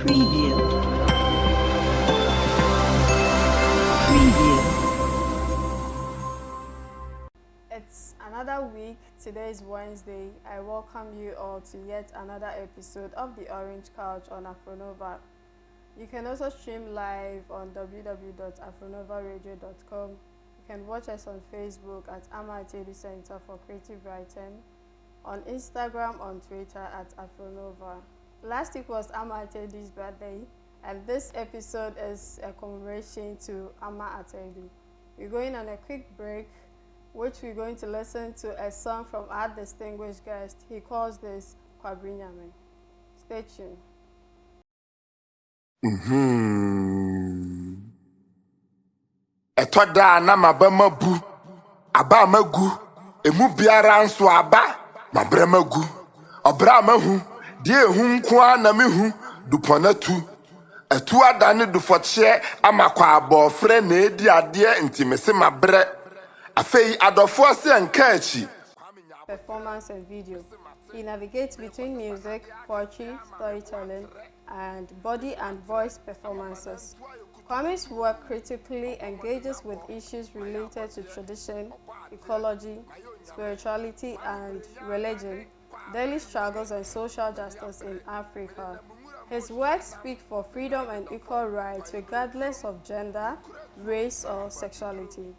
Preview. Preview. It's another week. Today is Wednesday. I welcome you all to yet another episode of the Orange Couch on Afronova. You can also stream live on www.afronovaradio.com. You can watch us on Facebook at Amatelu Center for Creative Writing, on Instagram, on Twitter at Afronova. Last week was Amatelu's birthday, and this episode is a commemoration to Ama Atelu. We're going on a quick break, which we're going to listen to a song from our distinguished guest. He calls this Kwame Brenya. Stay tuned. Etoda na mabama bu aba magu emu biara nso aba mabrɛ magu ɔbra mahu die ehu nko na mehu duponatu etu adane dufɔkye amakwa abɔfrɛ na edi ade ntimese mabrɛ afei adɔfo se nka achi Performance and video. He navigates between music, poetry, storytelling, and body and voice performances. Kwame's work critically engages with issues related to tradition, ecology, spirituality, and religion, daily struggles and social justice in Africa. His works speak for freedom and equal rights regardless of gender, race, or sexuality.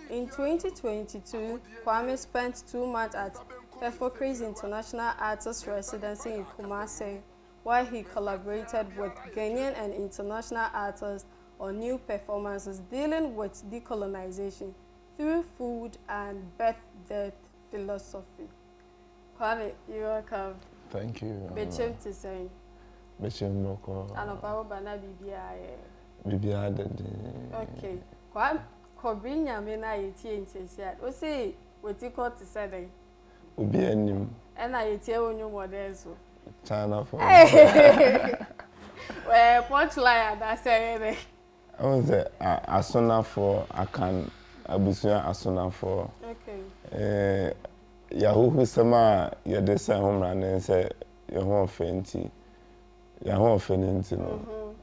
In 2022, Kwame spent 2 months at Pefokri's International Artist Residency in Kumasi, where he collaborated with Ghanaian and international artists on new performances dealing with decolonization through food and birth-death philosophy. Kwame, you're welcome. Thank you. Bechem to say. Bechem moko. Anopawo bana bibia. Bibia dede. Okay. Kwame Brenya me na yetie ntesiad. O say weti court to say. Obi anim. E na yetie onyu model so. China for. Well, punchline that say. I was asona for akan abusuya asona for. Okay. Yahoo sama ya desa homra na say your ho fenti. Ya ho fenti no.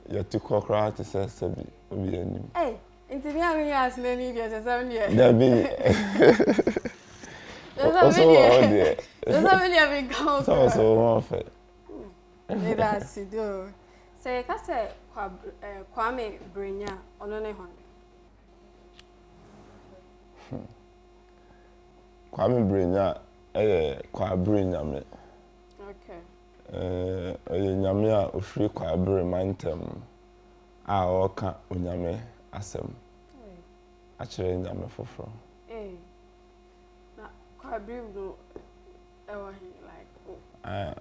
Ya ti kokra to say sabi obi anim. Into me how many years many years 7 years. There be. There's so many have been count. So one for. That's it. Say ka say Kwame Brenya ono ne hwan. Kwame Brenya Kwame Brenya me. Okay. Nyame a ofiri Kwabere mantem a oka onyame asem. Actually nyame foforo. Na Kwabere do like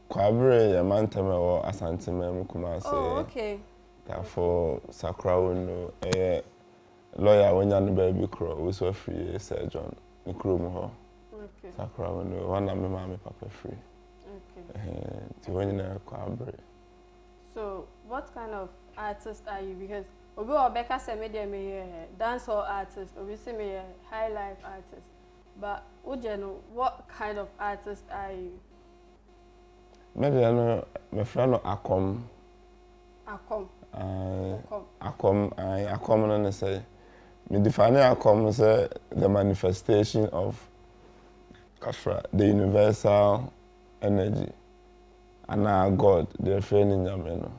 Kwabere ya mantem ewo Asanteme Kumasi. Oh, okay. Therefore Sakrawo no lawyer wonya no baby kro we so free Sir John Nkrom ho. Okay. Sakrawo no wana me mama papa free. Okay. Ti wonya Kwabere. So, what kind of artist are you? Because Obi Obeka say me dancehall artist, Obi say me high life artist. But Ujeno, what kind of artist are you? Me no me friend no Akom. Akom no say me define Akom say the manifestation of Kafra, the universal energy. And our God, they're training them,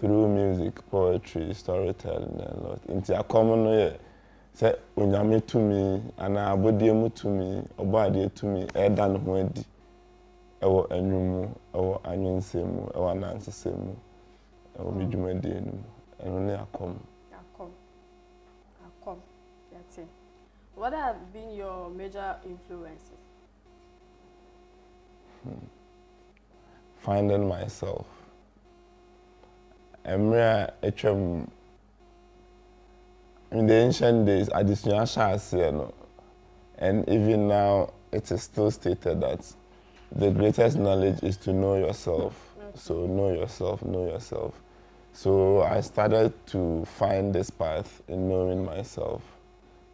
through music, poetry, storytelling, and a lot. Into a common way, say, Unyame to me, and our body to me, or body to me, Edan Wedi, our Enumu, our Anyon Semu, our Nancy Semu, our Midumedinu, and only a come. That's it. What have been your major influences? Finding myself. In the ancient days, and even now, it is still stated that the greatest knowledge is to know yourself. Okay. So know yourself, know yourself. So I started to find this path in knowing myself.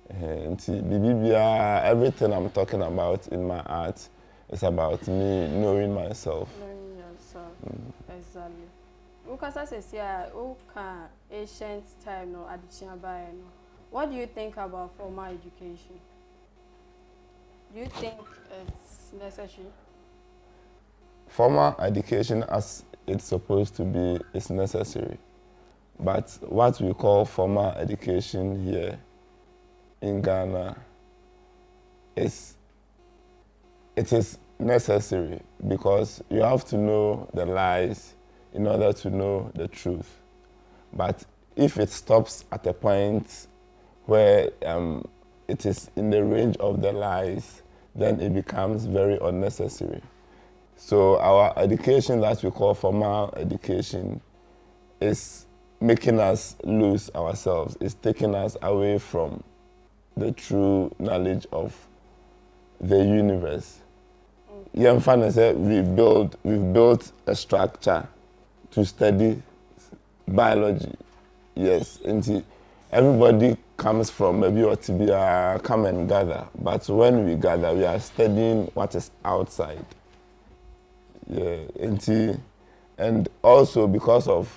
And everything I'm talking about in my art is about me knowing myself. Knowing yourself, exactly. Ukasa says yeah, uka ancient time no additional by no. What do you think about formal education? Do you think it's necessary? Formal education, as it's supposed to be, is necessary. But what we call formal education here in Ghana it is necessary because you have to know the lies in order to know the truth. But if it stops at a point where it is in the range of the lies, then it becomes very unnecessary. So our education that we call formal education is making us lose ourselves. It's taking us away from the true knowledge of the universe. Yemfana said we've built a structure to study biology. Yes, and everybody comes from maybe what to be come and gather. But when we gather, we are studying what is outside. Yeah, and also because of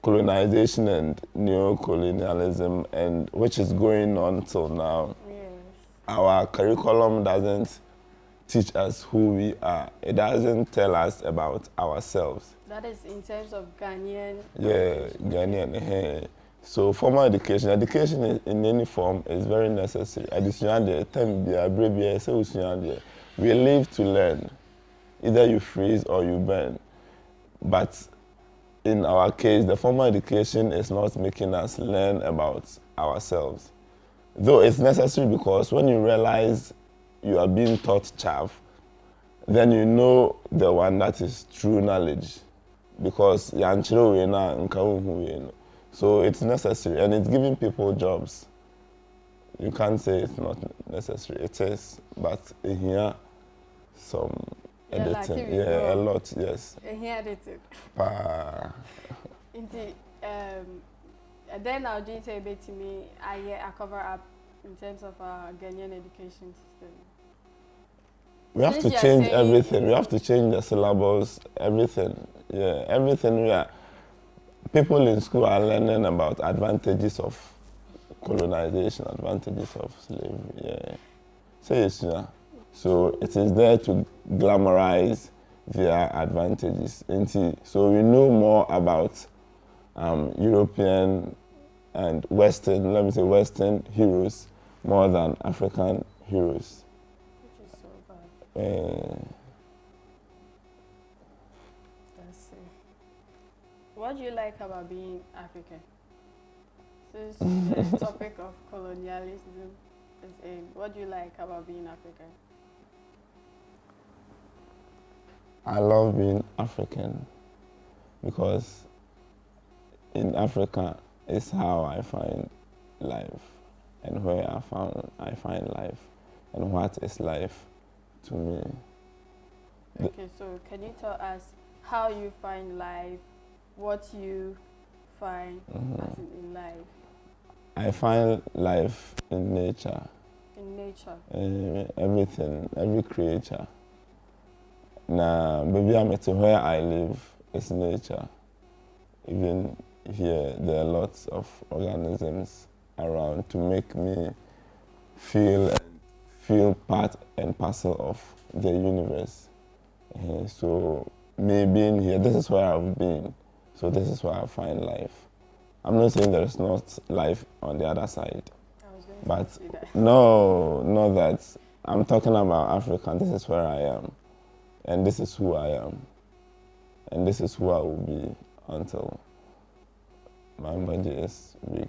colonization and neo-colonialism, and which is going on till now. Yes. Our curriculum doesn't teach us who we are. It doesn't tell us about ourselves. That is in terms of Ghanaian. Yeah, Ghanaian. So formal education in any form is very necessary. We live to learn. Either you freeze or you burn. But in our case, the formal education is not making us learn about ourselves. Though it's necessary because when you realize you are being taught chaff, then you know the one that is true knowledge. Because so it's necessary and it's giving people jobs. You can't say it's not necessary. It is, but here some editing. Yeah, a lot, yes. Here editing. Indeed. And then I'll just say a bit to me, I cover up in terms of our Ghanaian education system. We have to change everything. We have to change the syllabus, everything. Yeah, everything we are. People in school are learning about advantages of colonization, advantages of slavery. Yeah. Say yes, yeah. So it is there to glamorize their advantages. So we know more about European and Western, let me say Western heroes more than African heroes. Which is so bad. Let's see. What do you like about being African? Since the topic of colonialism is in, what do you like about being African? I love being African because in Africa is how I find life and where I find life and what is life to me. Okay, so can you tell us how you find life, what you find as in life? I find life in nature. In nature? Everything, every creature. Now, maybe I'm at where I live is nature. Even here, there are lots of organisms around to make me feel part and parcel of the universe. So me being here, this is where I've been. So this is where I find life. I'm not saying there is not life on the other side. I was going But to say that. no, not that. I'm talking about Africa. This is where I am. And this is who I am. And this is who I will be until my body is weak.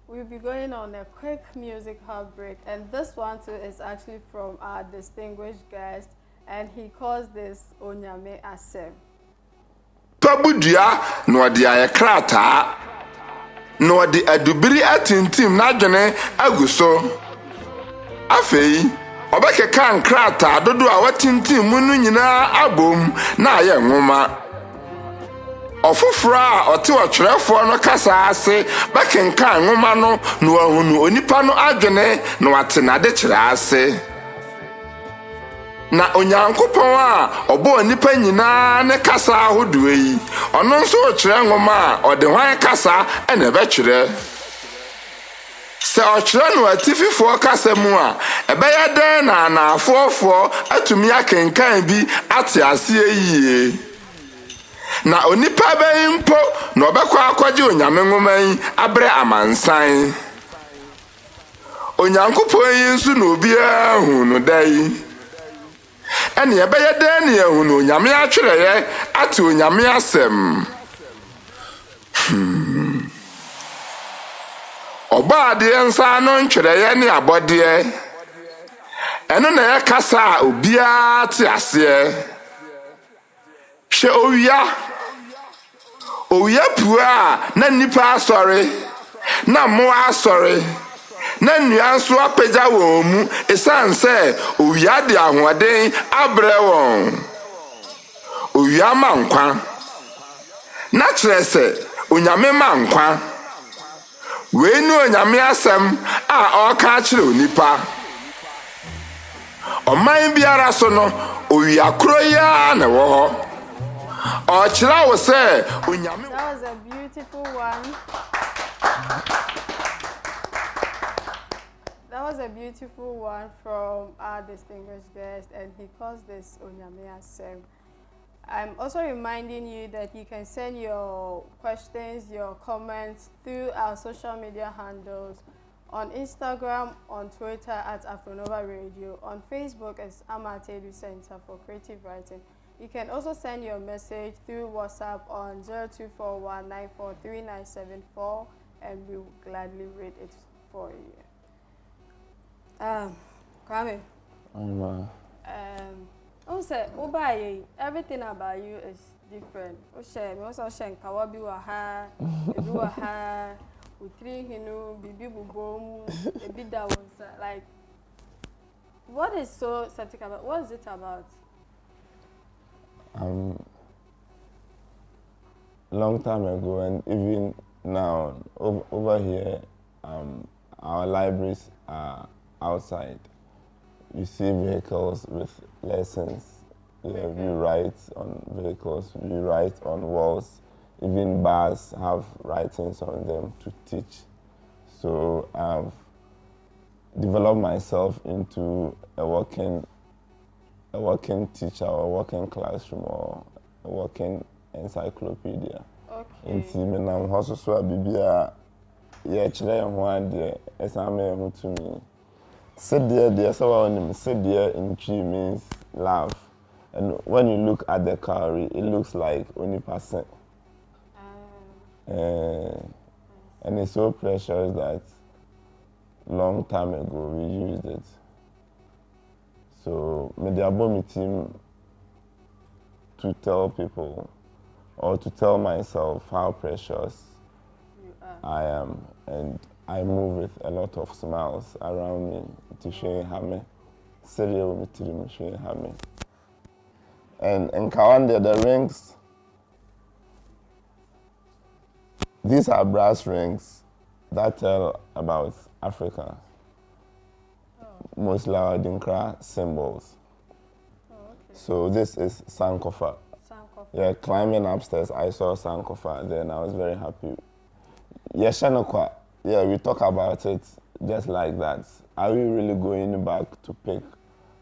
We'll be going on a quick music break, and this one too is actually from our distinguished guest, and he calls this Onyame Asem. Pabudua no de aye krata no de adubiri atintim na dwene aguso afei obekeka nkrata dodo a watintim mu no nyina abom na aye nwoma ofoforo a ote otwerefo no kasa ase bekenka nwoma no no ahunu onipa no adwene no wate na de kire ase na onyankopɔn a ɔbɔ nipa nyinaa ne kasa ahodoɔ yi ɔno nso ɔkyerɛ nwoma a ɔde hwan kasa ɛna ɛbɛkyerɛ sɛ ɔkyerɛ no atififoɔ kasa mu a ɛbɛyɛ dɛn na anaafoɔfoɔ atumi akenkan bi ate aseɛ yie na onipa bɛyi mpo na ɔbɛkɔ akɔgye onyame nwoma yi abrɛ amansan onyankopɔn yi nso na obiara hu no da yi ɛne ɛbɛyɛ dɛn ne ɛhu no onyame atwerɛeɛ ate onyame asɛm ɔbaadeɛ nsa no ntwerɛeɛ ne abɔdeɛ ɛno na ɛyɛ kasa a obiara te aseɛ hwɛ owia pua a na nnipa asɔre na mmoa asɔre na nnua nso apagya wɔn mu ɛsiane sɛ owia de ahoɔden abrɛ wɔn owia ma nkwa na kyerɛ sɛ onyame ma nkwa wei ne onyame asɛm a ɔreka akyerɛ onipa ɔman biara so no owia koro yi ara na ɛwɔ hɔ ɔkyerɛ wo sɛ onyame. That was a beautiful one. That was a beautiful one from our distinguished guest, and he calls this Onyame Asem. I'm also reminding you that you can send your questions, your comments through our social media handles on Instagram, on Twitter at Afronova Radio, on Facebook as Amatedu Center for Creative Writing. You can also send your message through WhatsApp on 0241943974, and we will gladly read it for you. Kwame. Also, everything about you is different. Me also share kawabi waha, ebi waha, utri hinu, bibi bubom, ebi da wonsa. Like, what is so static about? What is it about? Long time ago, and even now over here, our libraries are outside. You see vehicles with lessons. Yeah, we write on vehicles, we write on walls. Even bars have writings on them to teach. So I've developed myself into a working teacher, or a working classroom, or a working encyclopedia. Okay. Inti me nam hoso so abibia ye kire ho ade esame ho to me. Sedie so onim sedie in tree means love. And when you look at the cowrie, it looks like only percent. And it's so precious that long time ago we used it. So me the abomi team to tell people or to tell myself how precious I am, and I move with a lot of smiles around me to show me. And in Kawande, the rings, these are brass rings that tell about Africa. Mostly our Dinkra symbols. So this is Sankofa. Yeah, climbing upstairs, I saw Sankofa, then I was very happy. Yeah, we talk about it just like that. Are we really going back to pick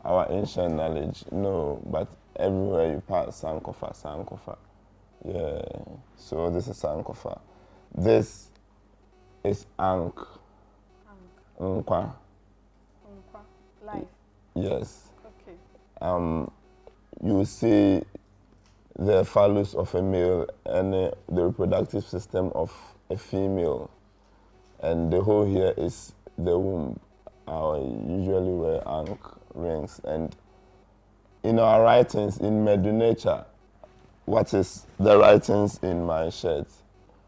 our ancient knowledge? No, but everywhere you pass, Sankofa. Yeah, so this is Sankofa. This is Ankh. Nkwa. Life. Yes. Okay. You see the phallus of a male and the reproductive system of a female, and the whole here is the womb. I usually wear ankh rings, and in our writings in Medu Nature, what is the writings in my shirt?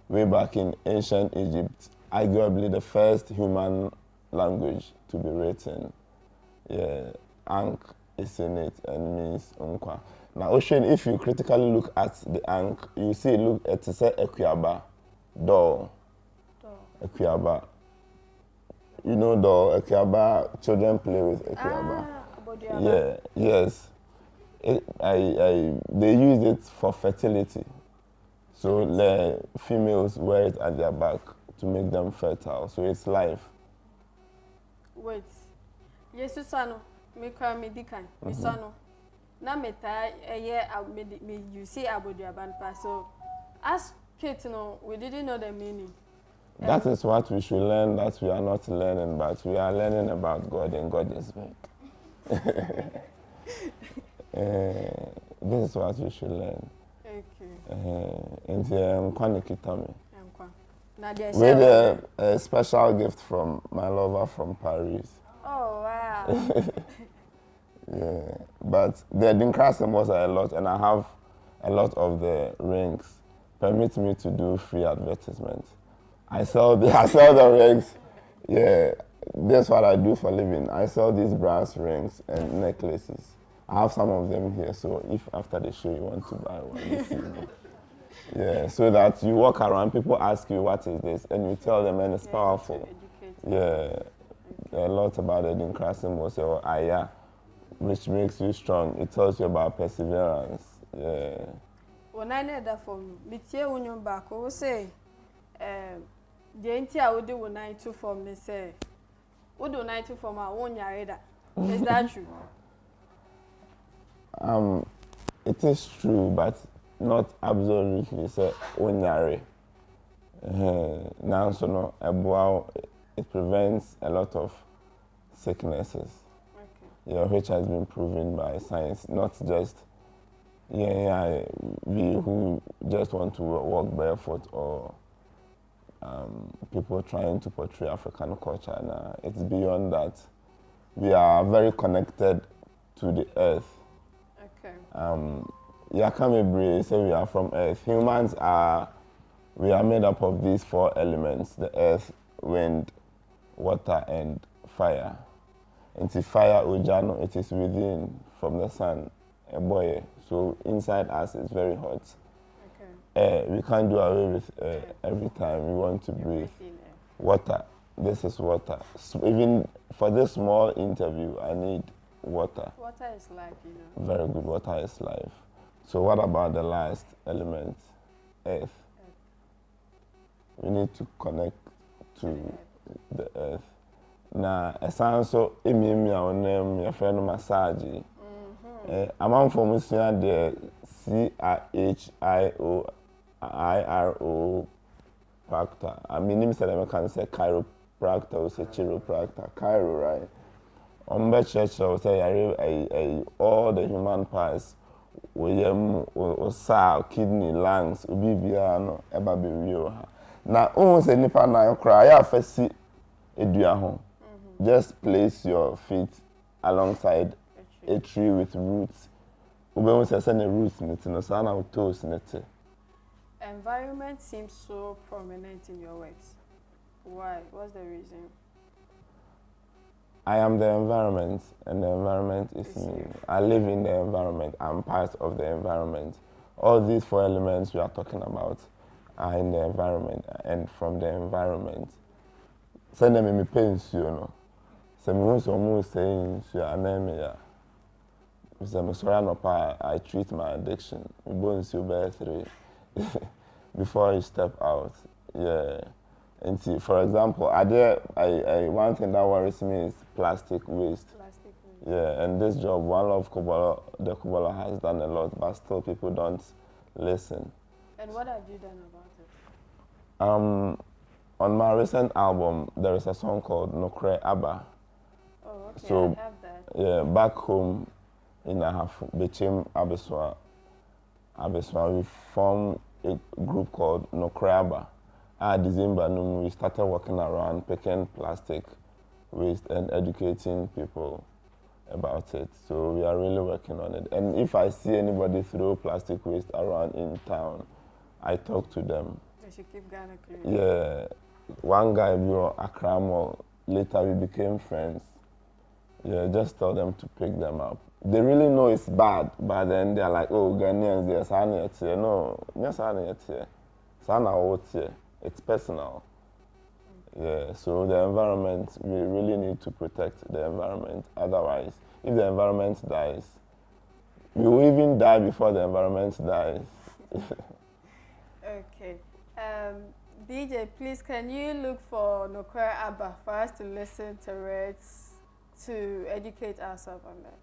Way back in ancient Egypt, arguably the first human language to be written. Yeah, ankh is in it and means unkwa. Now, Ocean, if you critically look at the ankh, you see it is a equiaba, doll. Equiaba. You know doll, equiaba, children play with equiaba. Yeah, yes. They use it for fertility. So the females wear it at their back to make them fertile. So it's life. Wait. Yes, Susano, me call me Dikan. Misano. Na meta me you see Abudiaban pass. So as kids, we didn't know the meaning. That is what we should learn that we are not learning, but we are learning about God and God is big. This is what we should learn. With a special gift from my lover from Paris. Oh, wow. Yeah, but the Dinkra symbols are a lot, and I have a lot of the rings. Permit me to do free advertisement. I sell the rings. Yeah, that's what I do for a living. I sell these brass rings and necklaces. I have some of them here, so if after the show you want to buy one, you see me. Yeah, so that you walk around, people ask you what is this, and you tell them, and it's powerful. Yeah, a lot about the Dinkra symbols, or Aya, which makes you strong. It tells you about perseverance. Yeah. When I need that from me, when you're back, I will say, the entire would do 192 for me, say, would do 92 for my own yarda. Is that true? It is true, but not absolutely. Say onyare. Now, so no, it prevents a lot of sicknesses. Okay. Yeah, which has been proven by science, not just we who just want to walk barefoot or people trying to portray African culture. Nah, it's beyond that. We are very connected to the earth. Okay. Kwame Brenya say we are from earth. Humans we are made up of these 4 elements: the earth, wind, water, and fire. And the fire, ojano, it is within from the sun, a boy. So inside us is very hot. Okay. We can't do away with every time we want to breathe. Water, this is water. So even for this small interview, I need water. Water is life, Very good, water is life. So what about the last element, earth? We need to connect to the earth. Now, a sound so your friend massage. I'm from the CHIRO practice. I mean, I can say chiropractor or say chiropractor, chiro, right? Church, I say all the human parts, kidney, lungs, ubibiano, eba biriyo. Na say nipa na cry, I first see eduahon. Just place your feet alongside a tree with roots. Ube say send the roots in it, no sana toes in it. Environment seems so prominent in your works. Why? What's the reason? I am the environment, and the environment is me. I live in the environment. I'm part of the environment. All these 4 elements we are talking about are in the environment and from the environment. Send them in my pains, saying, anemia. I treat my addiction. Before you step out. Yeah. And see, for example, one thing that worries me is plastic waste. Yeah, and this job, One Love the Kubala has done a lot, but still people don't listen. And what have you done about it? On my recent album, there is a song called Nokre Abba. Oh, okay, So, I have that. Yeah, back home in Bechim Abeswa, we formed a group called Nokre Abba. December, we started working around picking plastic waste and educating people about it. So we are really working on it. And if I see anybody throw plastic waste around in town, I talk to them. They should keep Ghana clean. Yeah. One guy, Accra Mall, later we became friends. Yeah, just tell them to pick them up. They really know it's bad, but then they're like, oh, Ghanaians, they're saying it here. No, they're saying it here. It's personal. Yeah, so the environment, we really need to protect the environment. Otherwise, if the environment dies, We will even die before the environment dies. Okay. DJ, please, can you look for Nokwe Abba for us to listen to it, to educate ourselves on that?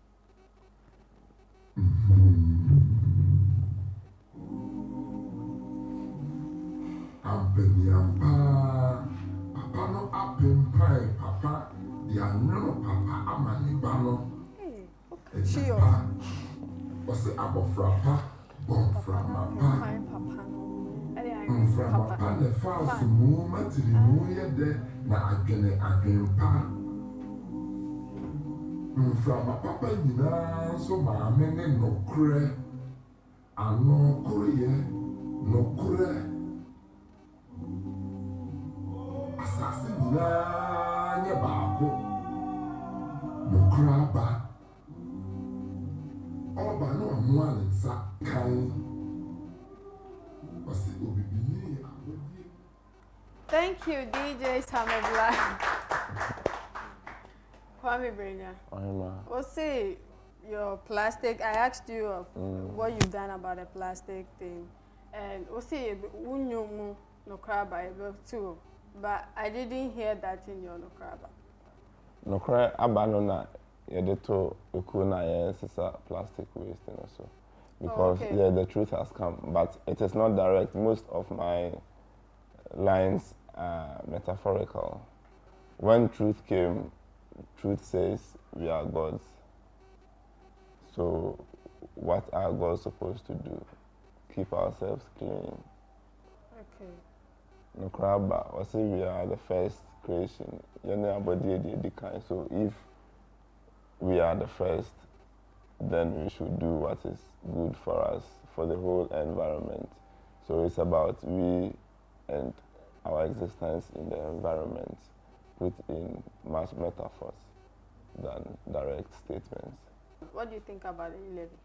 Papa no apempai papa the anono papa amanibano. Hey, okay. Was the abofrapa bonframa pa mframa pa ne false mu matiri mu yede na adwene adwempa mframa papa nyina so maame ne nokre ano kroye nokre asase nyina nye baako nokra ba Oba no amwane nsa kan. Thank you, DJ Samabla. Kwame Brenya. We'll see your plastic. I asked you what you've done about the plastic thing. And we'll see Unyumu Nokraba too. But I didn't hear that in your Nokraba. Nokraba no na yedeto ukuna yesisa plastic waste and also. Because the truth has come, but it is not direct. Most of my lines are metaphorical. When truth came, truth says we are gods. So what are gods supposed to do? Keep ourselves clean. Okay. Nokraba, or say we are the first creation. So if we are the first, then we should do what is good for us, for the whole environment. So it's about we and our existence in the environment, put in much metaphors than direct statements. What do you think about the e-levy?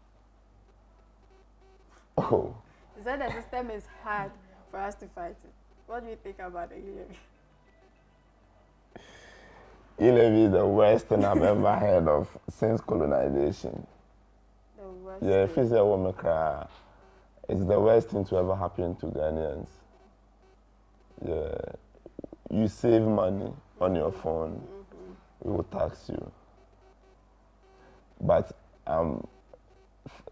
Oh. Is that the system is hard for us to fight it? What do you think about the e-levy? E-levy is the worst thing I've ever heard of since colonization. Yeah, if it's a woman cry, it's the worst thing to ever happen to Ghanaians. Yeah, you save money on your phone, we will tax you. But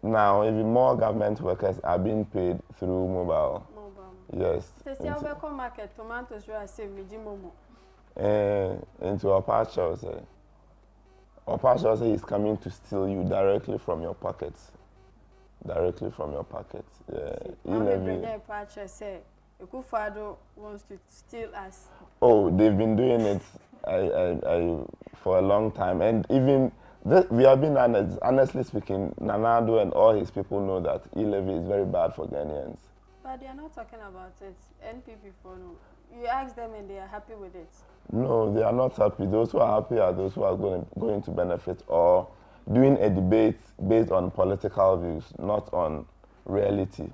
now, even more government workers are being paid through mobile. Yes. Market tomatoes are saving into our pasture, say. Or partial say is coming to steal you directly from your pockets. Directly from your pockets. Yeah. Kwame Brenya say Ekufado wants to steal us. Oh, they've been doing it for a long time. And even we have been honest, honestly speaking, Nanado and all his people know that e-levy is very bad for Ghanaians. But they are not talking about it. NPP for no. You ask them and they are happy with it. No, they are not happy. Those who are happy are those who are going to benefit or doing a debate based on political views, not on reality.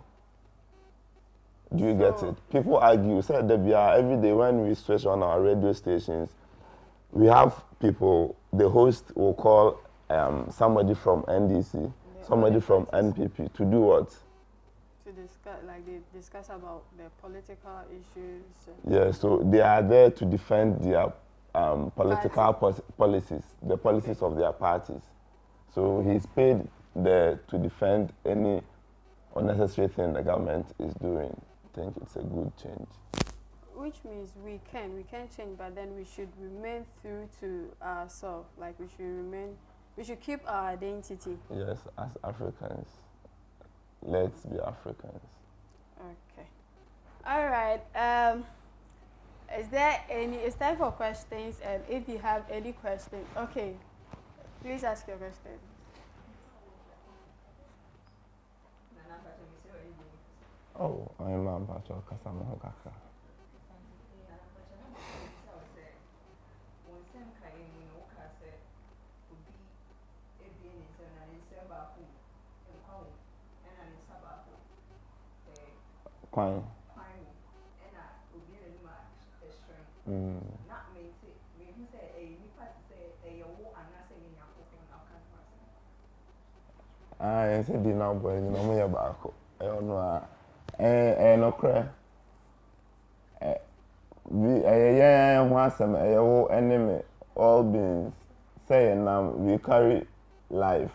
Do you get it? People argue, say that we are every day when we switch on our radio stations, we have people, the host will call somebody from NDC, somebody from NPP to do what? To discuss, like they discuss about the political issues. Yeah, so they are there to defend their political policies, the policies of their parties. So he's paid there to defend any unnecessary thing the government is doing. I think it's a good change. Which means we can change, but then we should remain true to ourselves. Like we should keep our identity. Yes, as Africans. Let's be Africans. Okay. All right. It's time for questions, and if you have any questions, okay, please ask your question. Oh, I'm a Bacho Kasamogaka. Kwame. I said dinner boy, you know me back. I don't know. No cry. Yeah, once I'm enemy, all beings saying now we carry life.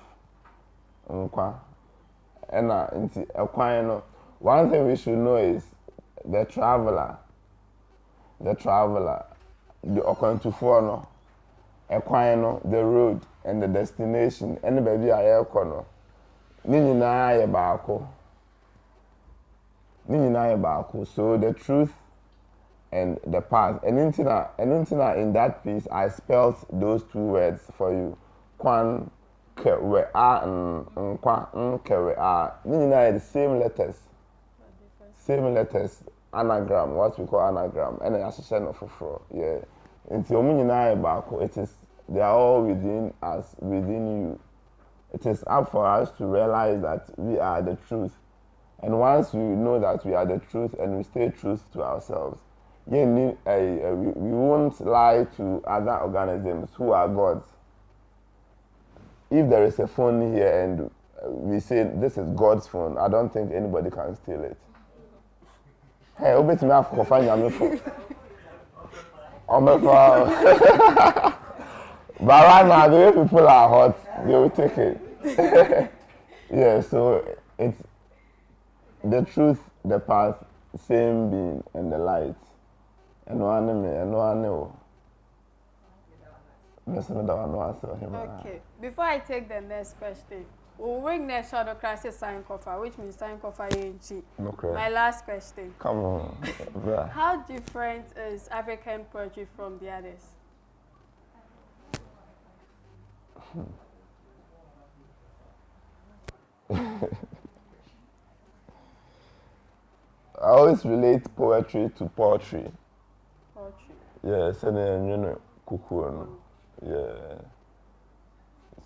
And one thing we should know is the traveler, the Okantufoɔ no, ɛkwan no, the road and the destination, ɛne baabi a yɛrekɔ no, ne nyinaa yɛ baako. So the truth and the path. And in that piece, I spelled those two words for you. Kwan, ke, we, a, nkwa, ke, we, a. Ne nyinaa yɛ the same letters. Anagram, what we call anagram, and ahyehyɛ no foforɔ. Yeah. Nti ɔmo nyinaa yɛ baako. They are all within us, within you. It is up for us to realize that we are the truth. And once we know that we are the truth and we stay true to ourselves, we won't lie to other organisms who are gods. If there is a phone here and we say this is God's phone, I don't think anybody can steal it. Hey, obey me have coffee on phone. But right now, the way people are hot, they will take it. Yeah, so it's the truth, the path, same being, and the light. And one know. Okay, before I take the next question, we'll bring next shadow crisis sign cover, which means sign cover UNG. Okay. My last question. Come on. How different is African poetry from the others? I always relate poetry to poetry. Yes, and then kuku. Yeah.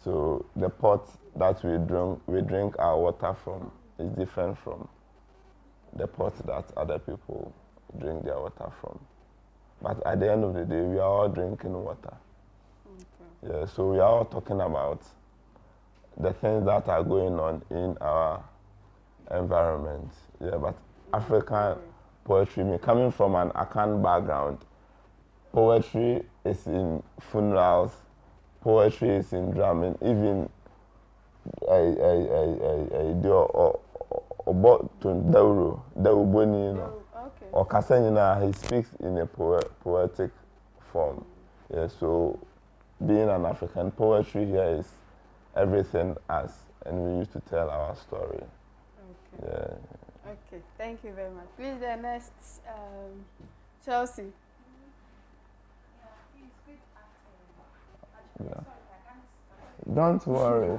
So the pot that we drink our water from is different from the pot that other people drink their water from. But at the end of the day, we are all drinking water. Okay. Yeah. So we are all talking about the things that are going on in our environment. Yeah. But African poetry, me coming from an Akan background, poetry is in funerals, poetry is in drumming, even or Kasenina, he speaks in a poetic form. Yeah, so being an African, poetry here is everything us, and we used to tell our story. Okay. Yeah. Okay, thank you very much. Please, the next, Chelsea. Yeah. Don't worry.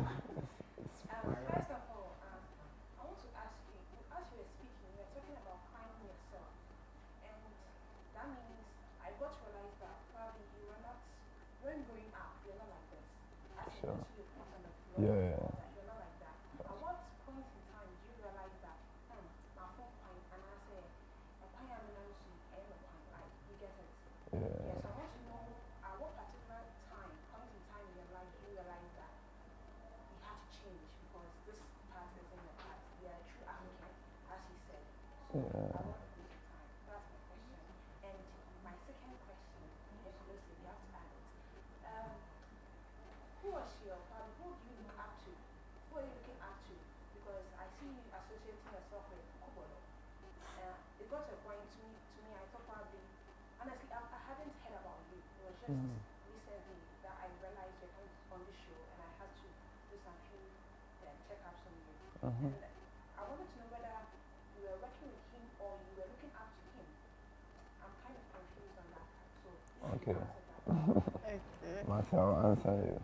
First of all, I want to ask you, as you were speaking, you were talking about finding yourself. And that means I got to realize that probably you were not, when growing up, you're not like this. As you went to your feet on the floor, you're not like that. At what point in time do you realize that, my phone point, and I say, a point I'm going to see, I am a point, like, you get it? Yeah. So I want to know, at what particular time, point in time in your life, do you realize that you have to change because this past is in the past. You are a true African, as he said. So I want to take the time. That's my question. And my second question is Lucy, you have to add it. Who was your father? Who do you look up to? Who are you looking up to? Because I see you associating yourself with Kubono. It got to a point to me, I thought probably, honestly, I hadn't heard about you. It was just recently that I realized you're coming on this show and I had to do some few checkups on you. And I wanted to know whether you were working with him or you were looking up to him. I'm kind of confused on that part. So, okay. Okay. Martha, I'll answer you.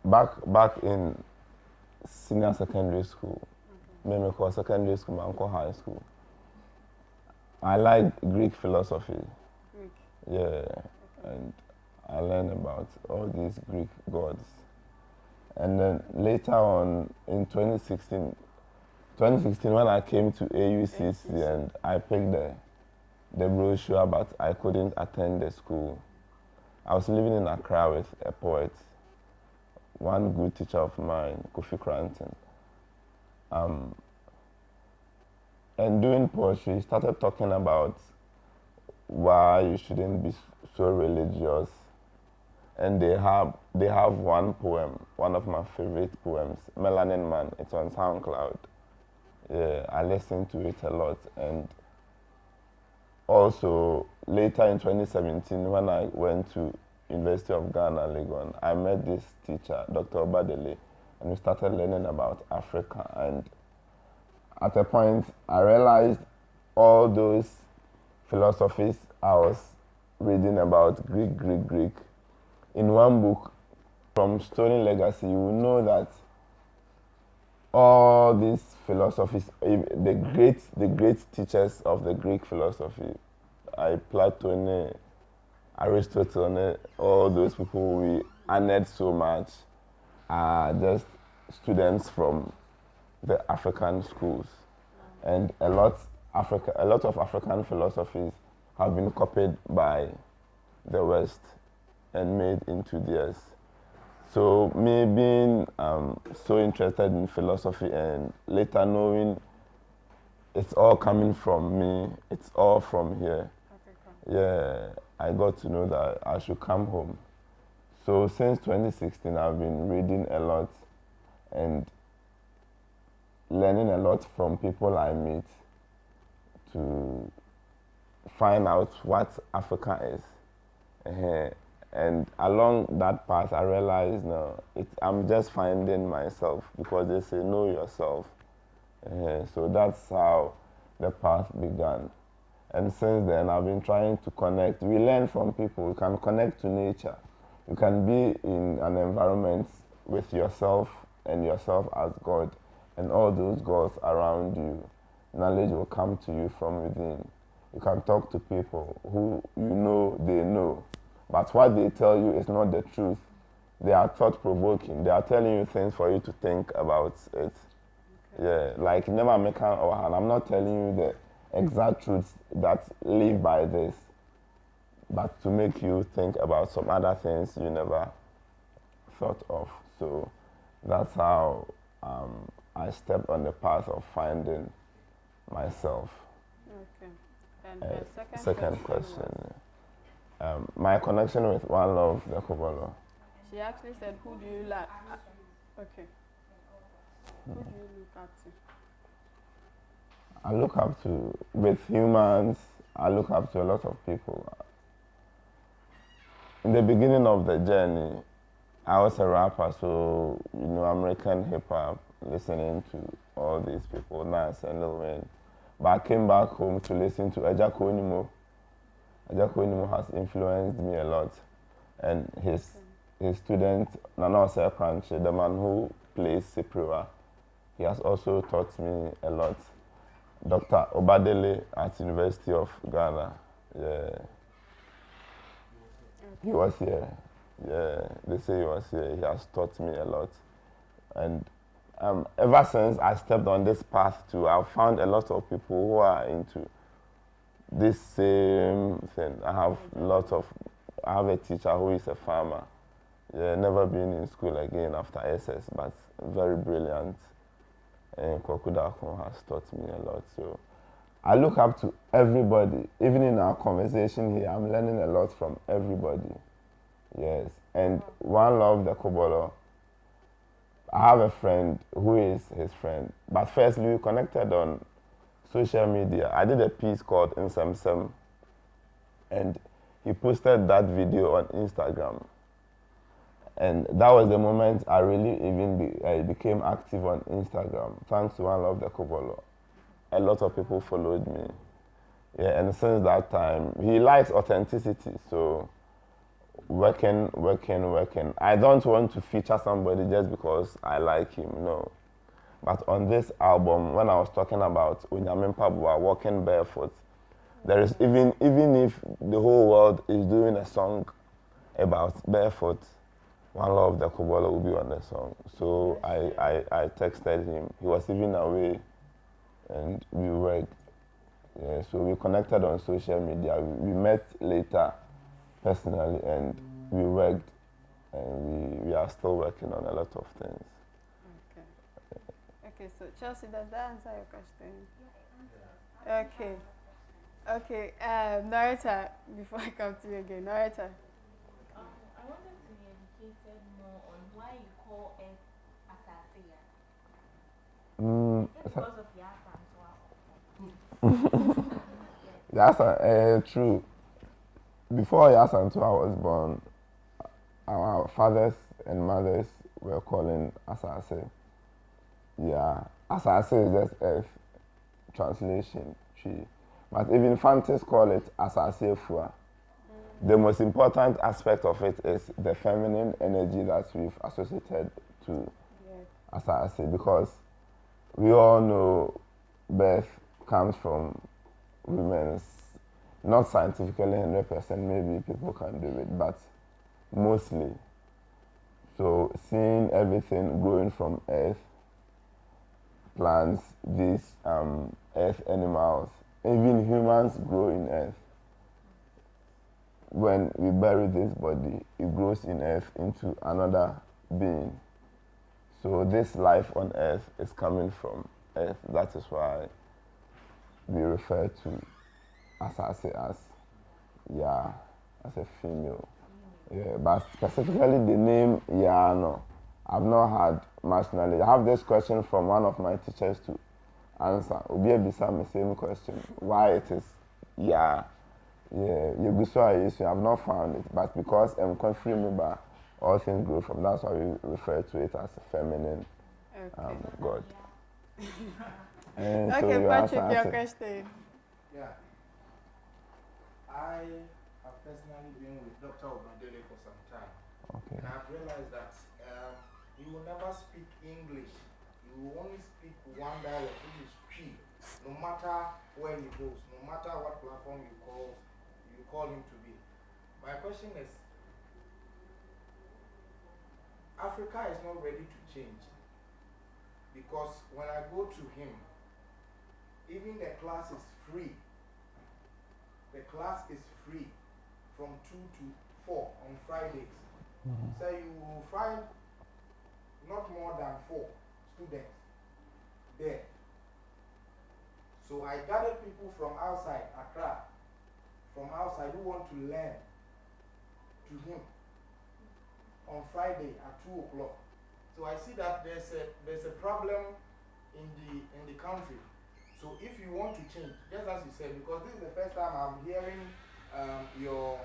Back in senior secondary school, maybe called secondary school, man called high school. I like Greek philosophy. Greek. Yeah, and I learned about all these Greek gods. And then later on in 2016 when I came to AUCC and I picked the brochure, but I couldn't attend the school. I was living in Accra with a poet, one good teacher of mine, Kofi Cranton. And doing poetry, he started talking about why you shouldn't be so religious. And they have one poem, one of my favorite poems, Melanin Man. It's on SoundCloud. Yeah, I listen to it a lot. And also later in 2017, when I went to University of Ghana, Legon, I met this teacher, Dr. Obadele, and we started learning about Africa. And at a point, I realized all those philosophies I was reading about Greek, in one book from Stolen Legacy, you will know that all these philosophies, the great teachers of the Greek philosophy, Plato, Aristotle, all those people we honored so much are just students from the African schools. And a lot of African philosophies have been copied by the West and made into theirs. So me being so interested in philosophy and later knowing it's all coming from me, it's all from here. Yeah, I got to know that I should come home. So since 2016, I've been reading a lot and learning a lot from people I meet to find out what Africa is. And along that path, I realized, no, I'm just finding myself, because they say, know yourself. So that's how the path began. And since then, I've been trying to connect. We learn from people. We can connect to nature. You can be in an environment with yourself and yourself as God, and all those gods around you. Knowledge will come to you from within. You can talk to people who you know they know, but what they tell you is not the truth. They are thought-provoking. They are telling you things for you to think about it. Yeah, like never make or I'm not telling you the exact truths that live by this, but to make you think about some other things you never thought of. So that's how I stepped on the path of finding myself. Okay. And the Second question. My connection with One Love, the Kobolo. She actually said, who do you like? Okay. Who do you look up to? I look up to, with humans, I look up to a lot of people. In the beginning of the journey, I was a rapper, so, American hip-hop, listening to all these people, Nas and Lil Wayne. But I came back home to listen to Ejako Onimo. Ejako Onimo has influenced me a lot. And his student, Nana Osei, the man who plays Sipriwa, he has also taught me a lot. Dr. Obadele at University of Ghana, yeah. He was here. Yeah, they say he was here. He has taught me a lot. And ever since I stepped on this path too, I've found a lot of people who are into this same thing. I have a teacher who is a farmer. Yeah, never been in school again after SS, but very brilliant. And Kwakudakon has taught me a lot. So I look up to everybody. Even in our conversation here, I'm learning a lot from everybody. Yes. And One Love, the Kobolo, I have a friend who is his friend. But firstly, we connected on social media. I did a piece called Insemsem, and he posted that video on Instagram. And that was the moment I really I became active on Instagram. Thanks to One Love the Kobolo. A lot of people followed me. Yeah, and since that time, he likes authenticity. So working. I don't want to feature somebody just because I like him, no. But on this album, when I was talking about Unyamin Pabua walking barefoot, there is even if the whole world is doing a song about barefoot, One Love the Kobolo will be on the song. So I texted him. He was even away, and we worked. Yeah, so we connected on social media. We met later personally, and we worked and we are still working on a lot of things. Okay. Okay, so Chelsea, does that answer your question? Okay. Okay, Narita, before I come to you again, Narita. I wanted to be educated more on why you call Earth Asasea. Is it because of Yasa, true. Before Yasantua was born, our fathers and mothers were calling Asase. Yeah, Asase is just Earth translation, tree. But even Fantas call it Asase Fua. The most important aspect of it is the feminine energy that we've associated to Asase, because we all know birth comes from women's, not scientifically 100%, maybe people can do it, but mostly. So seeing everything growing from earth, plants, these earth animals, even humans grow in earth. When we bury this body, it grows in earth into another being. So this life on earth is coming from earth. That is why we refer to Asase as, yeah, as a female. Yeah, but specifically the name Yano, I've not had much knowledge. I have this question from one of my teachers to answer. Obi Bisa me same question. Why it is Ya? Yeah, Yeguswa I've not found it, but because I'm confirmed by all things grow from, that's why we refer to it as a feminine God. And Okay, so Patrick, your question. Yeah. I have personally been with Dr. Obadele for some time. Okay. And I've realized that he will never speak English. He will only speak one dialect, which is P. No matter where he goes, no matter what platform you call him to be. My question is, Africa is not ready to change. Because when I go to him, even the class is free. The class is free from 2 to 4 on Fridays. So you will find not more than 4 students there. So I gathered people from outside Accra, from outside who want to learn to him on Friday at 2 o'clock. So I see that there's a problem in the country. So if you want to change, just as you said, because this is the first time I'm hearing your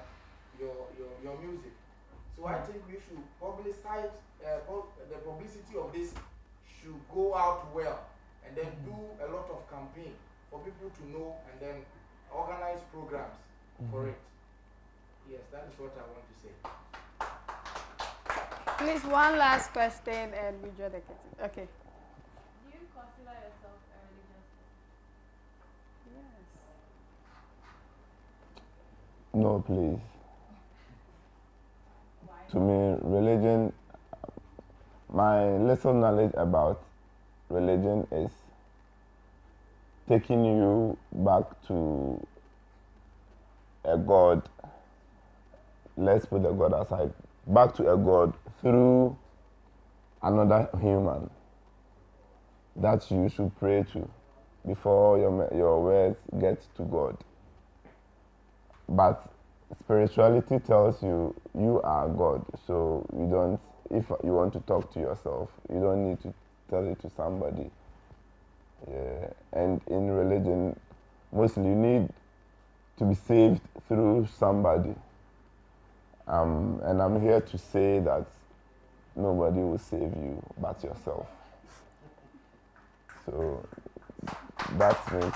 music. So I think we should publicize, the publicity of this should go out well, and then do a lot of campaign for people to know, and then organize programs for it. Yes, that is what I want to say. Please, one last question and we draw the curtain. Okay. Do you consider yourself a religious person? Yes. No, please. To me, religion, my little knowledge about religion is taking you back to a God. Let's put the God aside. Back to a God through another human that you should pray to before your words get to God. But spirituality tells you you are God, so you don't, if you want to talk to yourself, you don't need to tell it to somebody. Yeah. And in religion, mostly you need to be saved through somebody. And I'm here to say that nobody will save you but yourself. So that's me.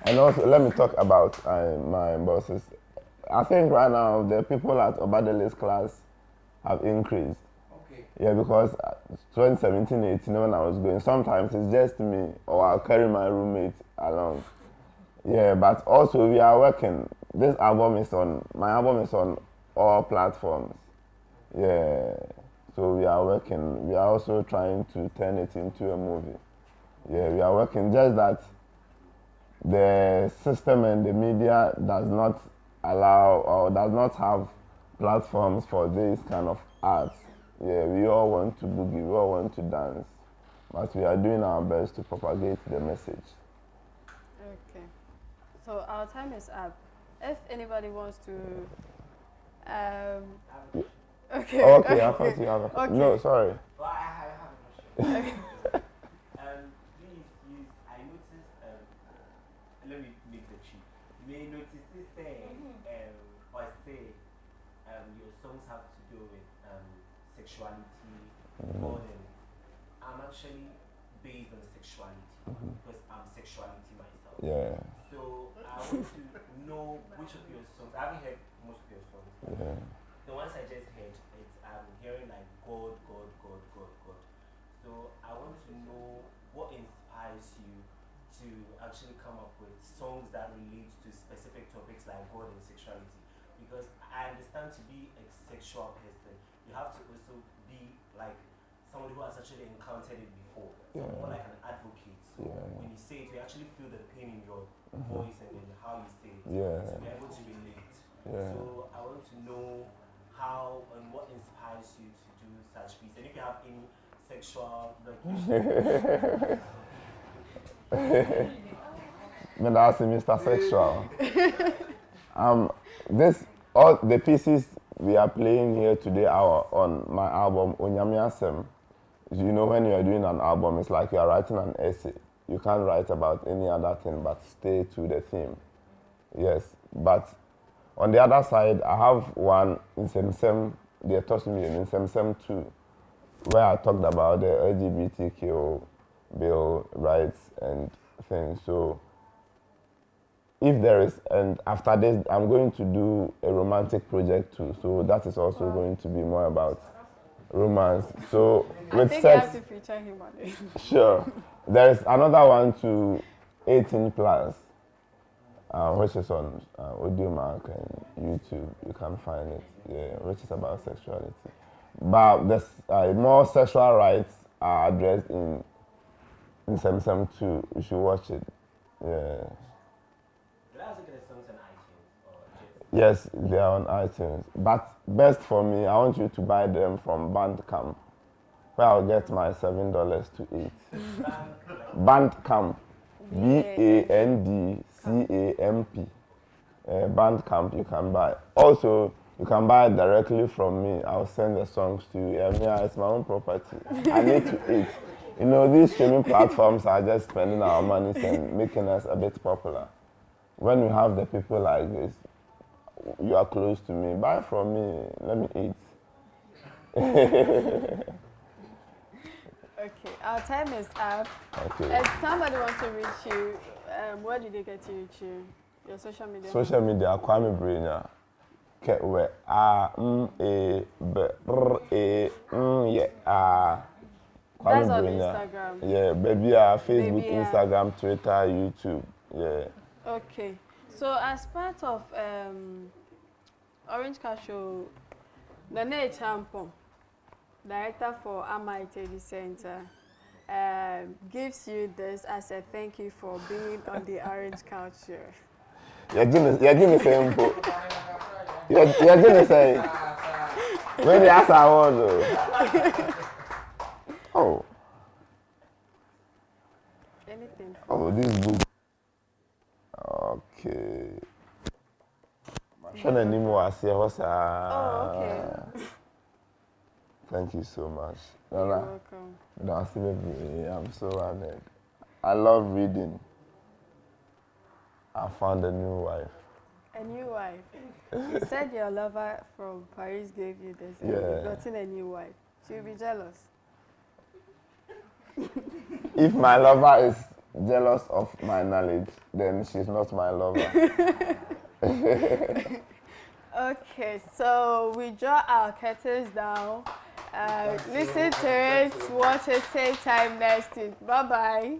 And also, let me talk about my bosses. I think right now the people at Obadele's class have increased. Okay. Yeah, because 2017-18 when I was going, sometimes it's just me or I'll carry my roommate along. Yeah, but also we are working. My album is on all platforms. Yeah, so we are working. We are also trying to turn it into a movie. Yeah, we are working. Just that the system and the media does not allow or does not have platforms for this kind of art. Yeah, we all want to boogie, we all want to dance, but we are doing our best to propagate the message. Okay. So our time is up. If anybody wants to, okay. Oh, okay, I thought you have a Okay. No, sorry. Well, I have a question. Please use, I noticed, let me make the cheat. You may notice this thing, or say, your songs have to do with sexuality, more than, I'm actually based on sexuality, because I'm sexuality myself. Yeah. So I want to know which of your songs, I haven't heard most of your songs. Yeah. The ones I just heard, I'm hearing like God, God, God, God, God. So I want to know what inspires you to actually come up with songs that relate to specific topics like God and sexuality. Because I understand to be a sexual person, you have to also be like somebody who has actually encountered it before. So more like an advocate. So when you say it, you actually feel the pain in your voice and then how you say it. So you're able to relate. So I want to know how and what inspires you to do such pieces. And if you have any sexual But that's Mr. Sexual. All the pieces we are playing here today are on my album Onyame Asem. You know, when you are doing an album, it's like you are writing an essay. You can't write about any other thing but stay to the theme. Yes, but on the other side, I have one in Sem, they touched me in Sem 2, where I talked about the LGBTQ bill rights and things. So if there is, and after this, I'm going to do a romantic project too. So that is also going to be more about romance. So with I think sex, you have to feature him on it. Sure. There is another one to 18 plus, which is on Audiomack and YouTube. You can find it, yeah, which is about sexuality. But the more sexual rights are addressed in Sem 2. You should watch it. Yeah. Yes, they are on iTunes. But best for me, I want you to buy them from Bandcamp, where I'll get my $7 to eat. Bandcamp, BANDCAMP. Bandcamp you can buy. Also, you can buy it directly from me. I'll send the songs to you. Yeah, it's my own property. I need to eat. You know, these streaming platforms are just spending our money and making us a bit popular. When you have the people like this, you are close to me. Buy from me. Let me eat. Okay, our time is up. Okay. If somebody wants to reach you, where did they get to reach you? Your social media? Social media, Kwame Brenya. Kwame That's on Brenya. Instagram. Yeah, baby, Facebook, Baby, Instagram, Twitter, YouTube. Yeah. Okay. So as part of Orange Car Show, Nane Champon, director for Amaitedi Center, gives you this as a thank you for being on the Orange Culture. You're doing the same. You're doing the same. When they ask I want Oh. Anything. Oh, this book. Okay. Oh, okay. Thank you so much. You're welcome. I'm so honored. I love reading. I found a new wife. A new wife. You said your lover from Paris gave you this. And Yeah. you've gotten a new wife. She'll be jealous. If my lover is jealous of my knowledge, then she's not my lover. Okay, so we draw our curtains down. Listen to it, watch it, same time next week. Bye-bye.